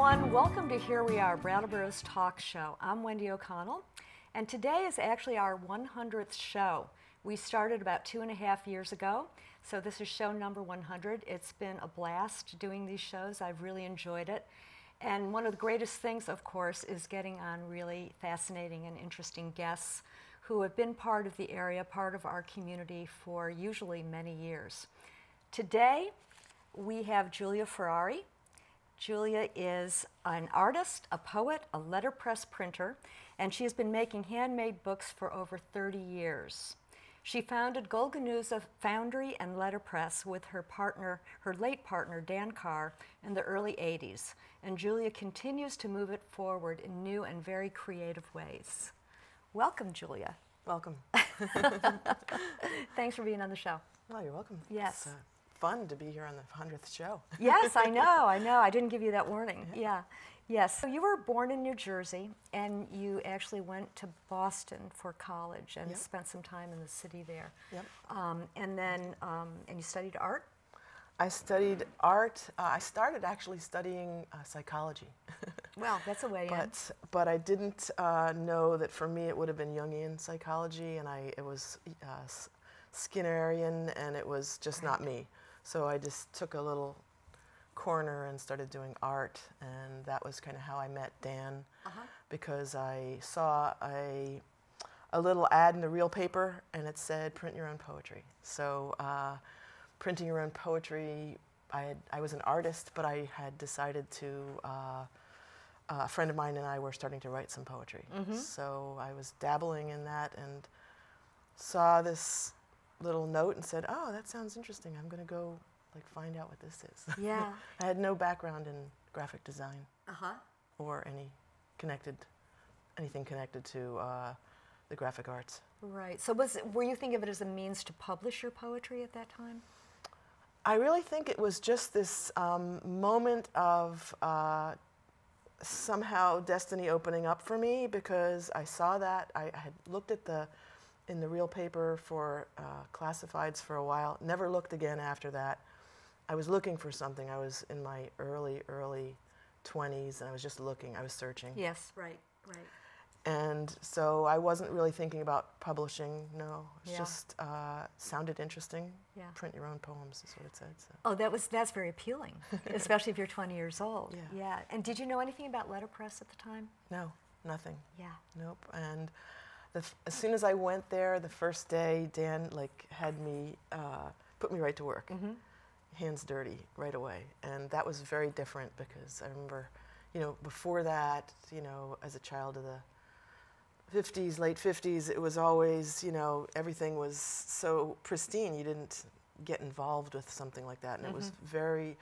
everyone. Welcome to Here We Are, Brattleboro's talk show. I'm Wendy O'Connell, and today is actually our 100th show. We started about 2.5 years ago, so this is show number 100. It's been a blast doing these shows. I've really enjoyed it. And one of the greatest things, of course, is getting on really fascinating and interesting guests who have been part of the area, part of our community for usually many years. Today, we have Julia Ferrari. Julia is an artist, a poet, a letterpress printer, and she has been making handmade books for over 30 years. She founded Golgonooza Foundry and Letterpress with her late partner, Dan Carr, in the early 80s. And Julia continues to move it forward in new and very creative ways. Welcome, Julia. Welcome. Thanks for being on the show. Oh, you're welcome. Yes. It's fun to be here on the 100th show. Yes, I know. I didn't give you that warning. Yeah. Yes. So you were born in New Jersey, and you actually went to Boston for college and spent some time in the city there. Yep. And you studied art? I studied art. I started actually studying psychology. Well, that's a way in. But I didn't know that for me it would have been Jungian psychology, and it was Skinnerian, and it was just not me. So I just took a little corner and started doing art, and that was kind of how I met Dan, because I saw a little ad in the real paper, and it said print your own poetry. So printing your own poetry, I was an artist, but I had decided to, a friend of mine and I were starting to write some poetry. So I was dabbling in that and saw this little note and said, oh, that sounds interesting. I'm going to go find out what this is. Yeah. I had no background in graphic design or anything connected to the graphic arts. Right. So were you thinking of it as a means to publish your poetry at that time? I really think it was just this moment of somehow destiny opening up for me, because I saw that. I had looked at in the real paper for classifieds for a while, never looked again after that. I was looking for something. I was in my early 20s, and I was just looking. I was searching. Yes, right. And so I wasn't really thinking about publishing, no. It was just sounded interesting. Yeah. Print your own poems is what it said. So. Oh, that's very appealing, especially if you're 20 years old. Yeah. And did you know anything about letterpress at the time? No, nothing. Yeah. Nope. And as soon as I went there, the first day, Dan had me, put me right to work. Hands dirty right away. And that was very different, because I remember, before that, as a child of the 50s, late 50s, it was always, everything was so pristine. You didn't get involved with something like that. And it was very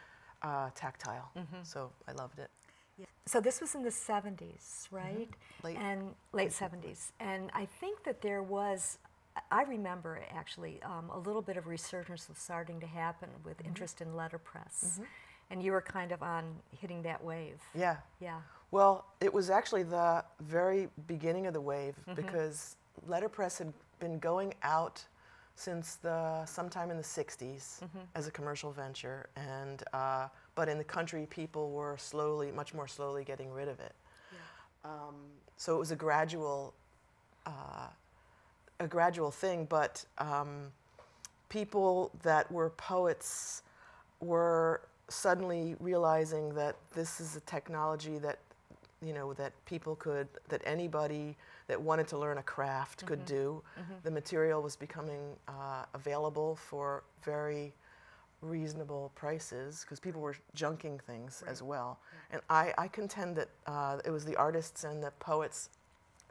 tactile. So I loved it. Yeah. So this was in the 70s, right? Late 70s. And I think that there was, I remember actually, a little bit of resurgence was starting to happen with interest in letterpress. And you were kind of hitting that wave. Yeah. Yeah. Well, it was actually the very beginning of the wave, because letterpress had been going out since sometime in the 60s as a commercial venture, and but in the country, people were much more slowly getting rid of it. Yeah. So it was a gradual thing, but people that were poets were suddenly realizing that this is a technology that that people that anybody that wanted to learn a craft could do. The material was becoming available for very reasonable prices, because people were junking things as well. And I contend that it was the artists and the poets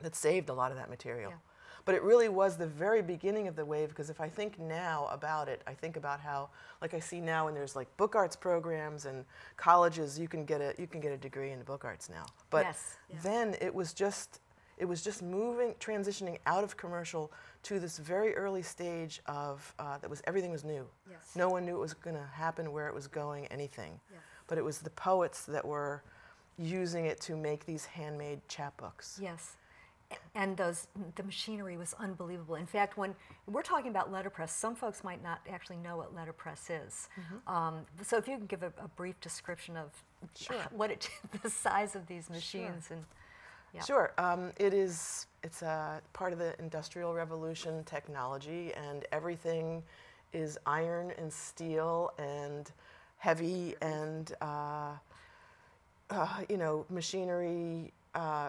that saved a lot of that material. Yeah. But it really was the very beginning of the wave, because if I think now about it, I think about how, I see now when there's book arts programs and colleges, you can get a degree in book arts now. But then it was just transitioning out of commercial to this very early stage of everything was new. Yes. No one knew it was going to happen, where it was going, anything. Yeah. But it was the poets that were using it to make these handmade chapbooks. Yes. And the machinery was unbelievable. In fact, when we're talking about letterpress, some folks might not actually know what letterpress is. So if you can give a brief description of the size of these machines. Sure. And yeah. Sure. It's a part of the Industrial Revolution technology, and everything is iron and steel and heavy, and machinery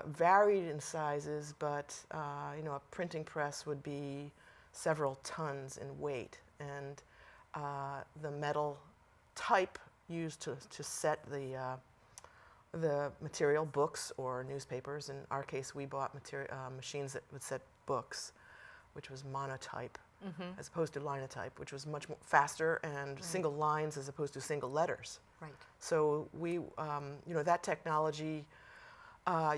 varied in sizes, but a printing press would be several tons in weight, and the metal type used to set the material, books or newspapers. In our case, we bought machines that would set books, which was monotype, as opposed to linotype, which was much more faster and single lines as opposed to single letters. Right. So we, that technology,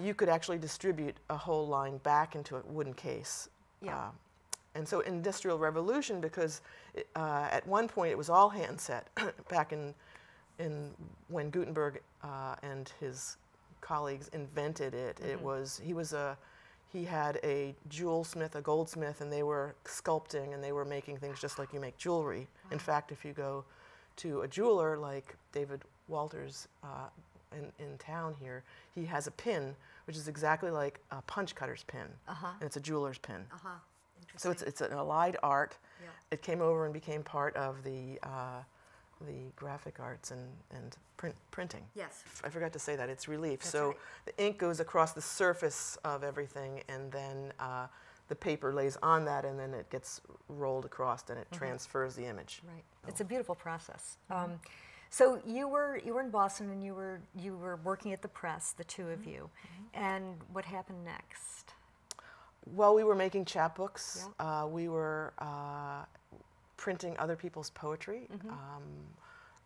you could actually distribute a whole line back into a wooden case. Yeah. And so Industrial Revolution, because at one point it was all hand set back in when Gutenberg and his colleagues invented it. He had a jewel smith, a goldsmith, and they were sculpting and they were making things just like you make jewelry. In fact, if you go to a jeweler like David Walters in town here, he has a pin which is exactly like a punch cutter's pin, and it's a jeweler's pin. So it's an allied art. Yeah. It came over and became part of the graphic arts and printing. Yes. I forgot to say that. It's relief. That's so right. the ink goes across the surface of everything, and then the paper lays on that, and then it gets rolled across, and it transfers the image. Right. It's a beautiful process. So you were in Boston, and you were working at the press, the two of you. And what happened next? Well, we were making chapbooks. Yeah. We were printing other people's poetry,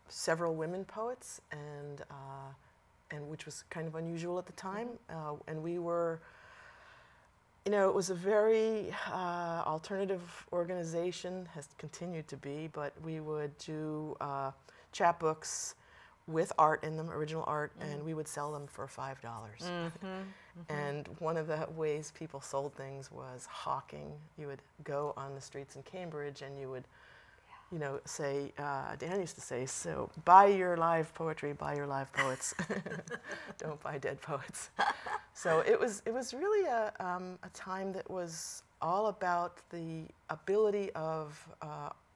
several women poets, and which was kind of unusual at the time. And we were, it was a very alternative organization, has continued to be, but we would do chapbooks with art in them, original art, and we would sell them for $5. And one of the ways people sold things was hawking. You would go on the streets in Cambridge and you would, say, Dan used to say, so buy your live poetry, buy your live poets. Don't buy dead poets. So it was really a time that was all about the ability of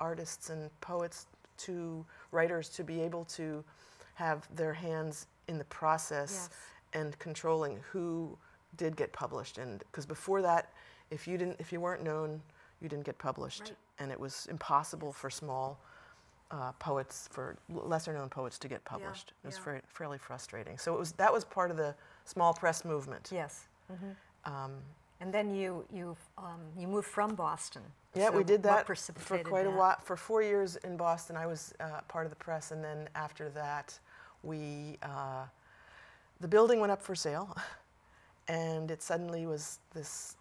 artists and poets writers to be able to have their hands in the process and controlling who did get published. And because before that, if you weren't known, you didn't get published, and it was impossible for small poets, for lesser known poets, to get published. It was fairly frustrating. So that was part of the small press movement. Yes. And then you moved from Boston. Yeah, so we did that for quite a while. For 4 years in Boston, I was part of the press, and then after that, the building went up for sale, and it suddenly was this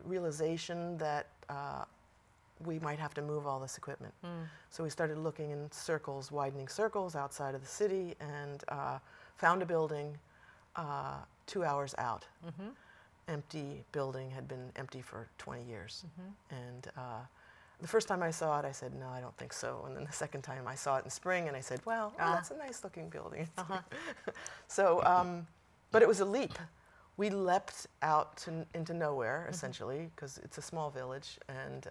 realization that we might have to move all this equipment. So we started looking in circles, widening circles outside of the city, and found a building 2 hours out. Empty building, had been empty for 20 years. And the first time I saw it, I said, no, I don't think so. And then the second time I saw it in spring, and I said, well, that's a nice looking building. So, but it was a leap. We leapt out into nowhere, essentially, because it's a small village, and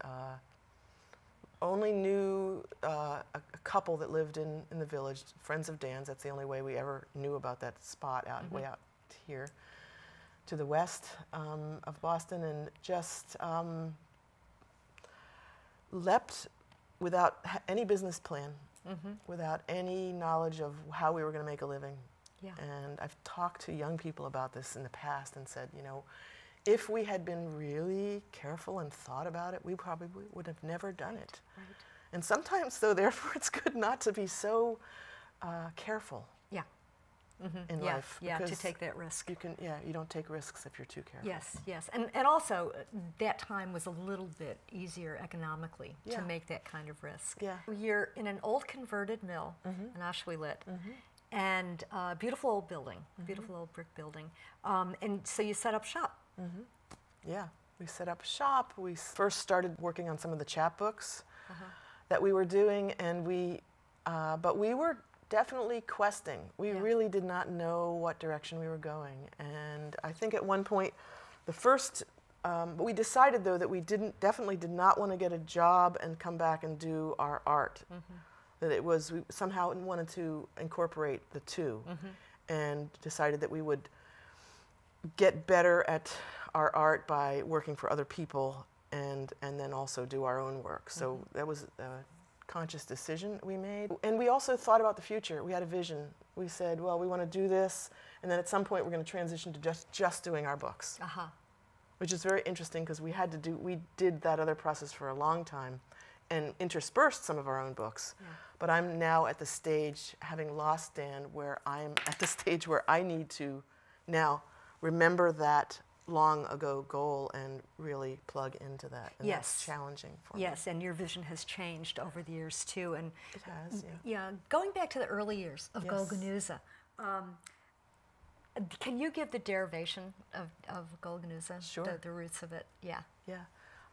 only knew a couple that lived in the village, friends of Dan's. That's the only way we ever knew about that spot way out here to the west of Boston, and just leapt without any business plan, without any knowledge of how we were going to make a living. And I've talked to young people about this in the past and said, if we had been really careful and thought about it, we probably would have never done it. And sometimes, though, therefore, it's good not to be so careful. In life, to take that risk. You don't take risks if you're too careful. Yes, and also that time was a little bit easier economically to make that kind of risk. You're in an old converted mill in Ashwilit, and beautiful old building, beautiful old brick building, and so you set up shop. Yeah, we set up a shop. We first started working on some of the chapbooks that we were doing, and but we were definitely questing. We really did not know what direction we were going, and I think at one point, but we decided though that we definitely did not want to get a job and come back and do our art. That we somehow wanted to incorporate the two, and decided that we would get better at our art by working for other people, and then also do our own work. So that was a conscious decision we made. And we also thought about the future. We had a vision. We said, well, we want to do this, and then at some point we're going to transition to just doing our books. Which is very interesting because we did that other process for a long time and interspersed some of our own books. But I'm now at the stage, having lost Dan, where I'm at the stage where I need to now remember that long ago goal and really plug into that. And that's challenging for me. Yes, and your vision has changed over the years too. And it has, going back to the early years of Golgonooza, can you give the derivation of Golgonooza? Sure. The roots of it,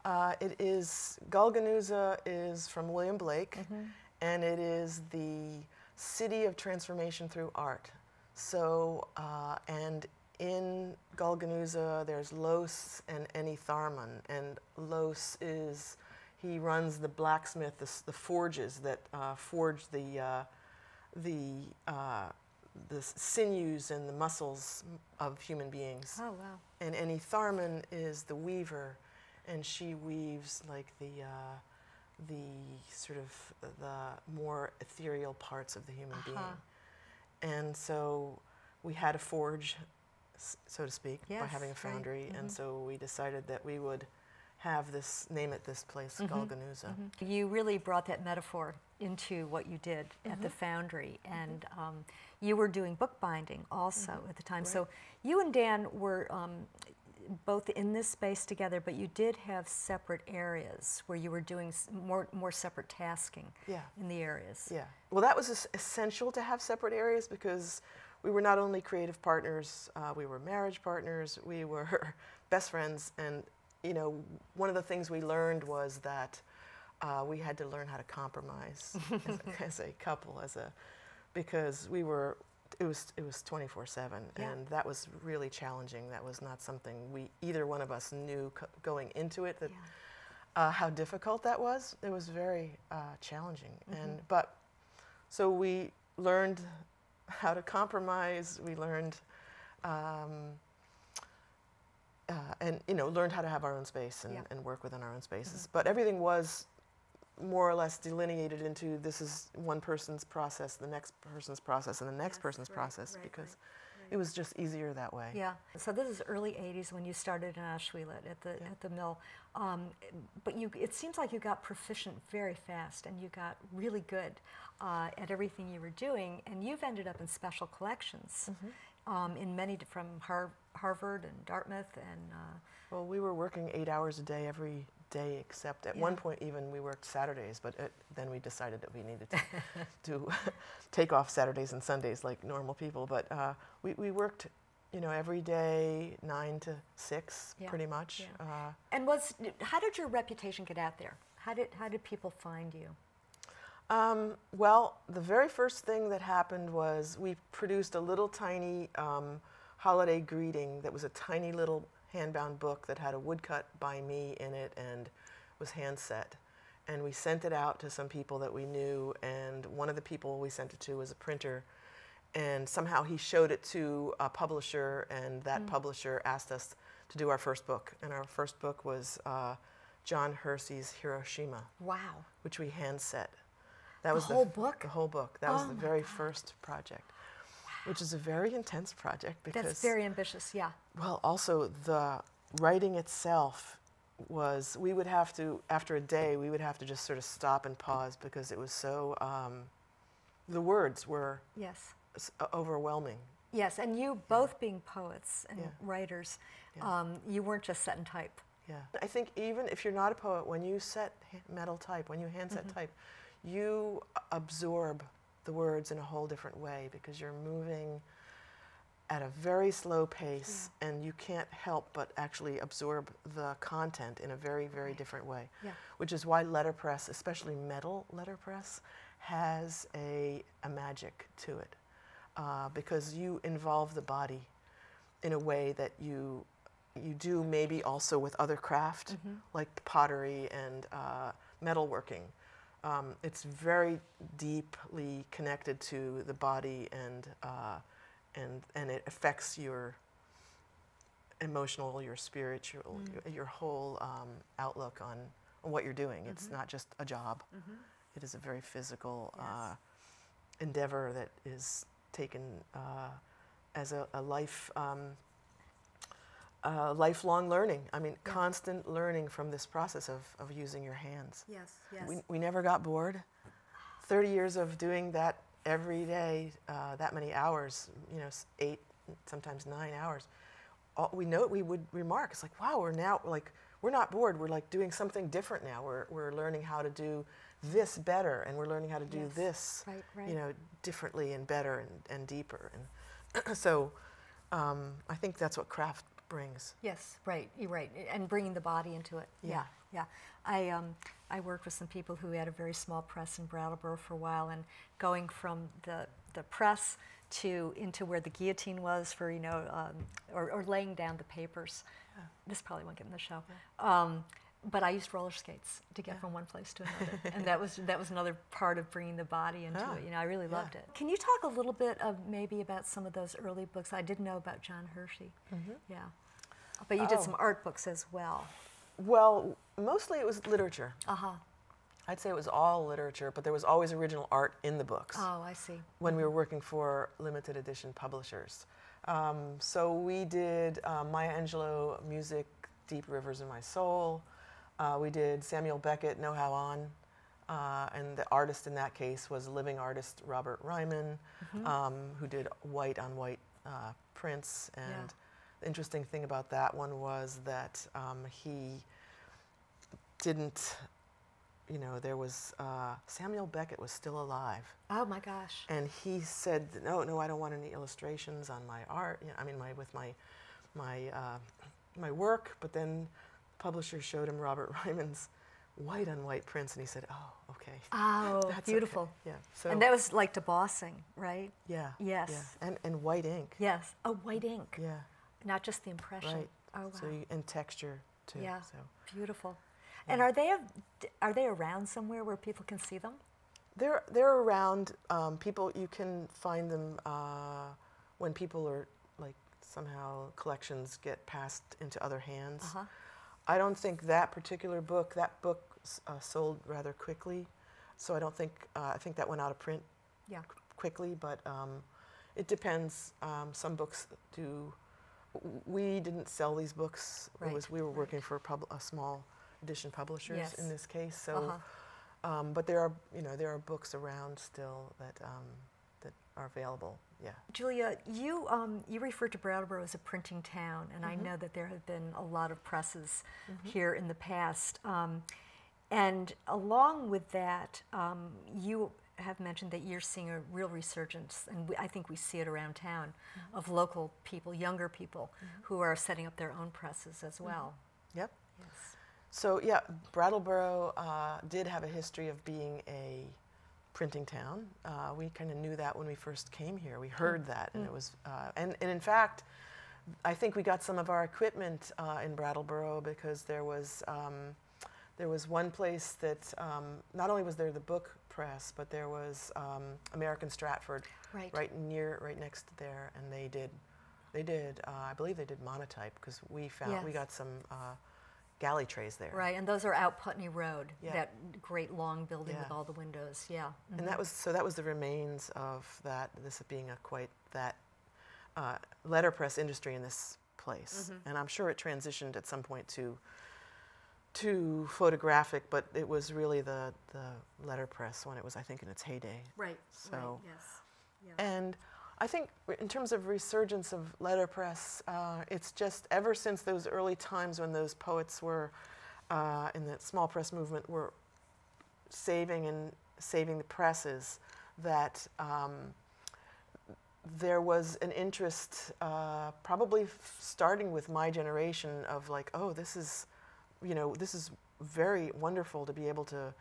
Golgonooza is from William Blake, and it is the city of transformation through art. So, and in Golgonooza, there's Los and Enitharmon, and Los he runs the blacksmith, the forges that forge the sinews and the muscles of human beings. Oh, wow. And Enitharmon is the weaver, and she weaves like the sort of the more ethereal parts of the human being. And so we had a forge, so to speak, by having a foundry, and so we decided that we would name it this place, Golgonooza. You really brought that metaphor into what you did at the foundry, and you were doing bookbinding also at the time. So you and Dan were both in this space together, but you did have separate areas where you were doing more separate tasking in the areas. Yeah. Well, that was essential to have separate areas because we were not only creative partners, we were marriage partners, we were best friends, and one of the things we learned was that we had to learn how to compromise as a couple, because it was 24/7, and that was really challenging. That was not something either one of us knew going into it, that how difficult that was. It was very challenging, so we learned how to compromise. We learned learned how to have our own space and work within our own spaces. But everything was more or less delineated into this is one person's process, the next person's process, and the next person's process, because it was just easier that way. Yeah. So this is early '80s when you started in Ashwellet at the mill, but it seems like you got proficient very fast, and you got really good at everything you were doing, and you've ended up in special collections in many from Harvard and Dartmouth and. Well, we were working 8 hours a day every day, except at one point even we worked Saturdays, but then we decided that we needed to take off Saturdays and Sundays like normal people. But we worked, every day 9 to 6, pretty much. Yeah. And how did your reputation get out there? How did people find you? Well, the very first thing that happened was we produced a little tiny holiday greeting that was a tiny little hand-bound book that had a woodcut by me in it and was hand set. And we sent it out to some people that we knew, and one of the people we sent it to was a printer, and somehow he showed it to a publisher, and that publisher asked us to do our first book. And our first book was John Hersey's Hiroshima. Wow. Which we hand set. That was the whole book? The whole book. That was the very first project. Which is a very intense project because... That's very ambitious, yeah. Well, also the writing itself was, we would have to, after a day, we would have to just sort of stop and pause because it was so, the words were overwhelming. Yes, and you both being poets and writers, you weren't just set and type. Yeah. I think even if you're not a poet, when you set metal type, when you hand set type, you absorb the words in a whole different way because you're moving at a very slow pace, and you can't help but actually absorb the content in a very, very different way. Yeah. Which is why letterpress, especially metal letterpress, has a magic to it, because you involve the body in a way that you do maybe also with other craft, like pottery and metalworking. It's very deeply connected to the body, and it affects your emotional, your spiritual, your whole outlook on what you're doing. It's not just a job. It is a very physical endeavor that is taken as a lifelong learning. I mean, constant learning from this process of using your hands. Yes, yes. We never got bored. 30 years of doing that every day, that many hours, 8, sometimes 9 hours. We would remark, it's like, wow, we're not bored. We're like doing something different now. We're learning how to do this better, and we're learning how to do this, differently and better and deeper. And so I think that's what craft brings. Yes, right. You're right, and bringing the body into it. Yeah. Yeah. I worked with some people who had a very small press in Brattleboro for a while, and going from the press into where the guillotine was for or laying down the papers. This probably won't get in the show. But I used roller skates to get from one place to another, and that was another part of bringing the body into it. I really loved it. Can you talk a little bit maybe about some of those early books? I didn't know about John Hershey. Yeah, but you did some art books as well. Well, mostly it was literature. I'd say it was all literature, but there was always original art in the books. Oh, I see. When we were working for limited edition publishers. So we did Maya Angelou music, Deep Rivers in My Soul. We did Samuel Beckett, Know How On. And the artist in that case was living artist Robert Ryman, who did white on white prints. And the interesting thing about that one was that he didn't, there was, Samuel Beckett was still alive. Oh my gosh. And he said, no, I don't want any illustrations on my art, with my work. But then the publisher showed him Robert Ryman's white on white prints, and he said, oh, okay. Oh, that's beautiful. Okay. Yeah. So, and that was like debossing, right? Yeah. Yes. Yeah. And white ink. Yes. Oh, white ink. Yeah. Not just the impression. Right. Oh, wow. So and texture too. Yeah. So. Beautiful. Yeah. And are they around somewhere where people can see them? They're around. People, you can find them when people are like somehow collections get passed into other hands. I don't think that particular book, sold rather quickly, so I don't think, I think that went out of print quickly, but it depends. Some books do. We didn't sell these books. Right. We were working for a small edition publishers in this case, so, but there are books around still that are available. Yeah. Julia, you referred to Brattleboro as a printing town, and I know that there have been a lot of presses here in the past. And along with that, you have mentioned that you're seeing a real resurgence, and I think we see it around town, of local people, younger people, who are setting up their own presses as well. Yep. Yes. So yeah, Brattleboro did have a history of being a printing town. We kind of knew that when we first came here. We heard that, and it was, and in fact, I think we got some of our equipment in Brattleboro because there was one place that not only was there the book press, but there was American Stratford right next to there, and they did I believe they did monotype, because we got some galley trays there. Right, and those are out Putney Road, that great long building with all the windows. Yeah. And that was the remains of this being that letterpress industry in this place. And I'm sure it transitioned at some point to photographic, but it was really the letterpress when it was, I think, in its heyday. Right. So, right, yes. Yeah. And I think in terms of resurgence of letterpress, it's just ever since those early times when those poets were in the small press movement were saving the presses, that there was an interest, probably starting with my generation, of like, oh, this is, this is very wonderful to be able to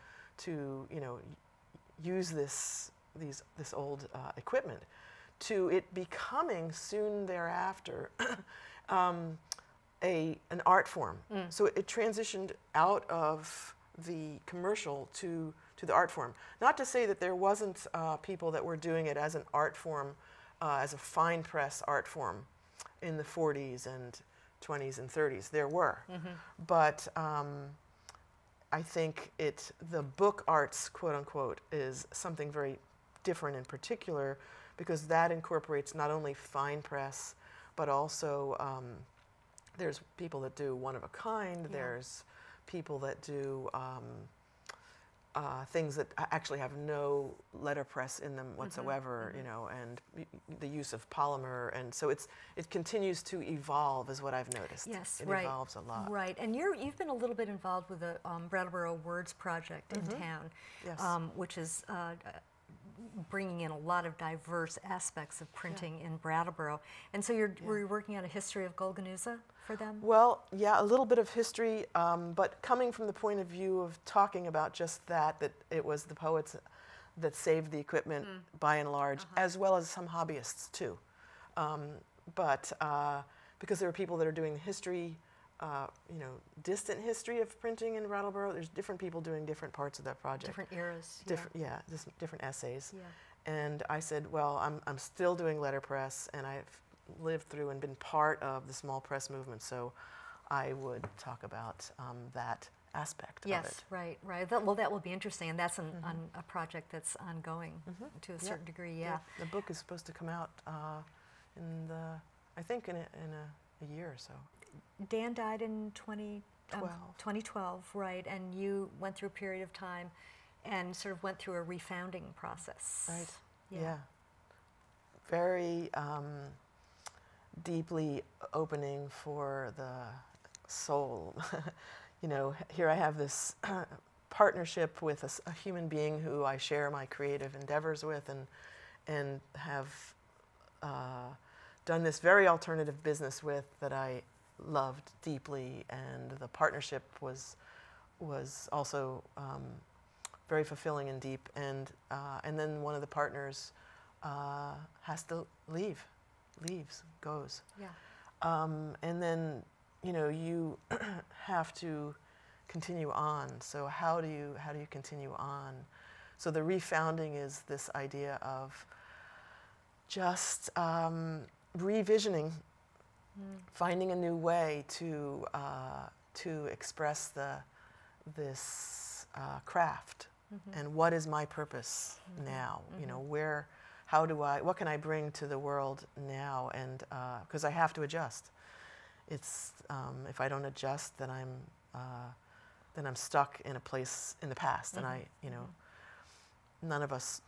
use this old equipment, to it becoming soon thereafter an art form. So it transitioned out of the commercial to the art form. Not to say that there wasn't people that were doing it as an art form, as a fine press art form in the 40s and 20s and 30s. There were. But I think the book arts, quote unquote, is something very different in particular, because that incorporates not only fine press, but also there's people that do one of a kind. Yeah. There's people that do things that actually have no letterpress in them whatsoever, and the use of polymer, and so it continues to evolve, is what I've noticed. Yes, it right. evolves a lot. Right, and you've been a little bit involved with the Brattleboro Words Project in town, yes. Which is bringing in a lot of diverse aspects of printing in Brattleboro. And so were you working on a history of Golgonooza for them? Well, yeah, a little bit of history, but coming from the point of view of talking about just that it was the poets that saved the equipment by and large, as well as some hobbyists too. But because there are people that are doing the history, distant history of printing in Brattleboro, there's different people doing different parts of that project. Different eras. Just different essays. Yeah. And I said, well, I'm still doing letterpress, and I've lived through and been part of the small press movement, so I would talk about that aspect of it. Yes, right. Well, that will be interesting, and that's on a project that's ongoing to a certain degree. Yeah. The book is supposed to come out I think in a year or so. Dan died in 2012, right, and you went through a period of time and sort of went through a refounding process. Right, yeah. Very deeply opening for the soul. Here I have this partnership with a human being who I share my creative endeavors with, and have done this very alternative business with that I loved deeply, and the partnership was also very fulfilling and deep, and then one of the partners has to goes. Yeah. And then you have to continue on. So how do you continue on? So the refounding is this idea of just revisioning, finding a new way to express this craft, and what is my purpose now? What can I bring to the world now? And because I have to adjust. It's if I don't adjust, then I'm stuck in a place in the past, and none of us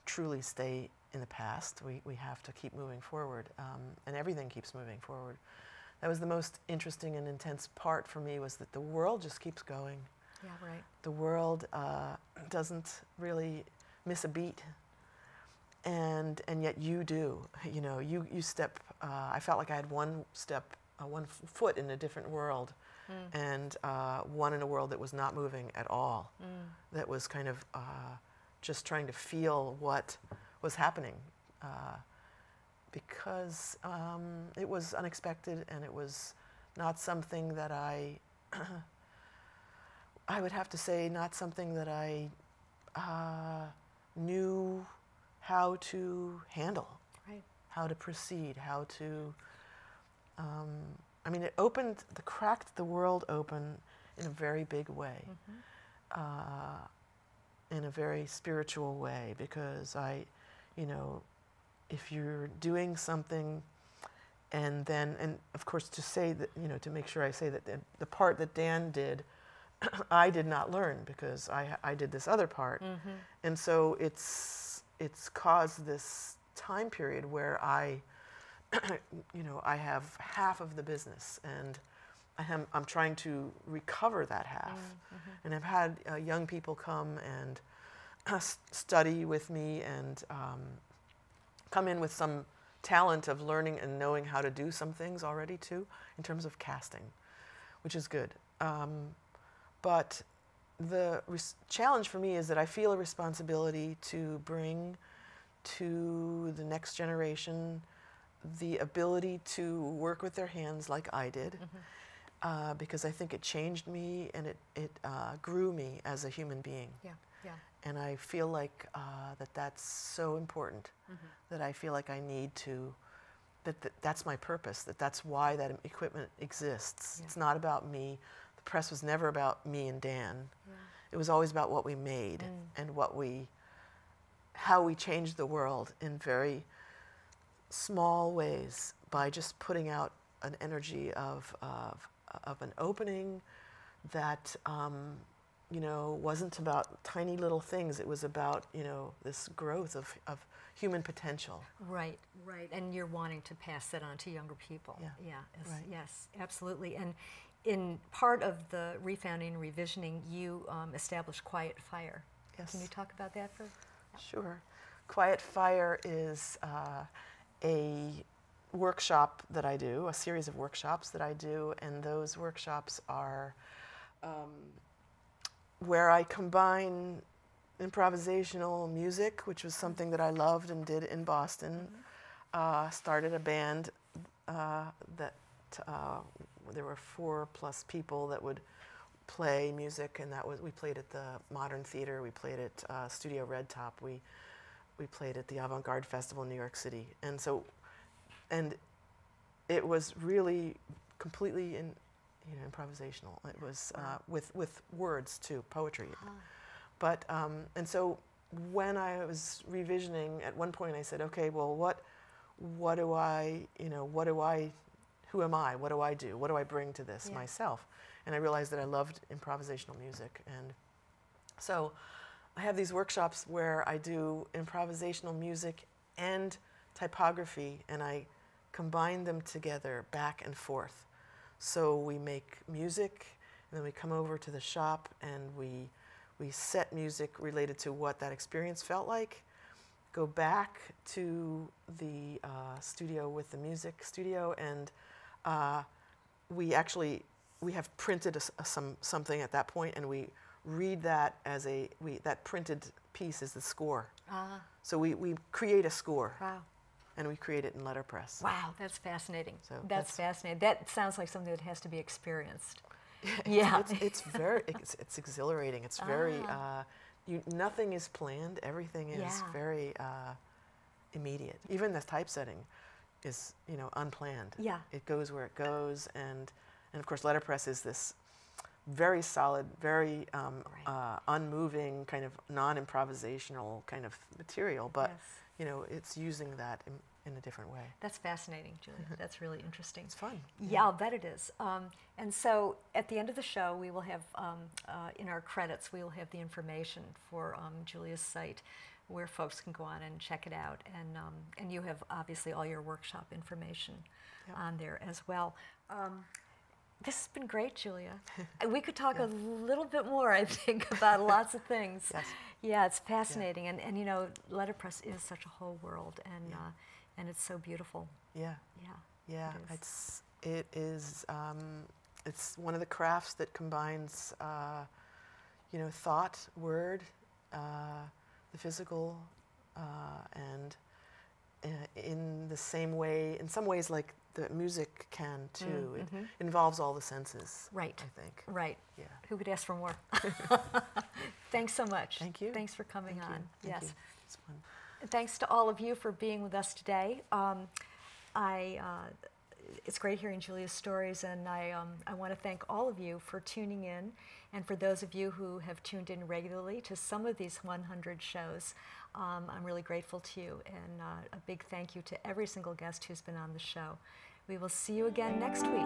truly stay in the past. We have to keep moving forward, and everything keeps moving forward. That was the most interesting and intense part for me, was that the world just keeps going. Yeah, right. The world doesn't really miss a beat, and yet you do. You step. I felt like I had one foot in a different world, and one in a world that was not moving at all. That was kind of just trying to feel what was happening, because it was unexpected, and it was not something that I would have to say, not something that I knew how to handle, right? How to proceed, how to, it cracked the world open in a very big way, in a very spiritual way, because if you're doing something, and of course to say that, to make sure I say that the part that Dan did, I did not learn, because I did this other part, and so it's caused this time period where I have half of the business, and I'm trying to recover that half, and I've had young people come and study with me, and come in with some talent of learning and knowing how to do some things already too, in terms of casting, which is good. But the challenge for me is that I feel a responsibility to bring to the next generation the ability to work with their hands like I did, because I think it changed me and it grew me as a human being. Yeah, yeah. And I feel like that's so important, that I feel like I need to, that's my purpose, that's why that equipment exists. Yeah. It's not about me. The press was never about me and Dan. Yeah. It was always about what we made and how we changed the world in very small ways by just putting out an energy of an opening that you know, wasn't about tiny little things. It was about, you know, this growth of human potential. Right, right. And you're wanting to pass that on to younger people. Yeah. Yeah, yes, Right. yes, absolutely. And in part of the refounding and revisioning, you established Quiet Fire. Yes. Can you talk about that for? Sure. Quiet Fire is a workshop that I do, a series of workshops that I do, and those workshops are where I combine improvisational music, which was something that I loved and did in Boston. Started a band that there were 4+ people that would play music, and we played at the Modern Theater, we played at Studio Red Top, we played at the Avant-Garde Festival in New York City, and it was really completely improvisational. It was with words too, poetry. But and so when I was revisioning, at one point I said, okay, well, who am I? What do I do? What do I bring to this myself? And I realized that I loved improvisational music, and so I have these workshops where I do improvisational music and typography, and I combine them together back and forth. So we make music, and then we come over to the shop, and we set music related to what that experience felt like, go back to the studio with the music studio, and we have printed something at that point, and we read that as that printed piece is the score. So we create a score. Wow. And we create it in letterpress. Wow, that's fascinating. So that's fascinating. That sounds like something that has to be experienced. It's exhilarating. It's very nothing is planned. Everything is very immediate. Even the typesetting is unplanned. Yeah. It goes where it goes, and of course letterpress is this very solid, very unmoving kind of non-improvisational kind of material, but it's using that in a different way. That's fascinating, Julia. That's really interesting. It's fun. Yeah, I'll bet it is. And so at the end of the show, we will have, in our credits, we will have the information for Julia's site where folks can go on and check it out. And you have obviously all your workshop information on there as well. This has been great, Julia. We could talk a little bit more, I think, about lots of things. Yes. Yeah, it's fascinating, and letterpress is such a whole world, and it's so beautiful. Yeah. Yeah. Yeah. It is. It's one of the crafts that combines, thought, word, the physical, and in the same way, in some ways, like the music can too. It involves all the senses. Right. I think. Right. Yeah. Who Who could ask for more? Thanks so much. Thank you. Thanks for coming on. Thank Yes. you. It's fun. And thanks to all of you for being with us today. It's great hearing Julia's stories, and I want to thank all of you for tuning in, and for those of you who have tuned in regularly to some of these 100 shows. I'm really grateful to you, and a big thank you to every single guest who's been on the show. We will see you again next week.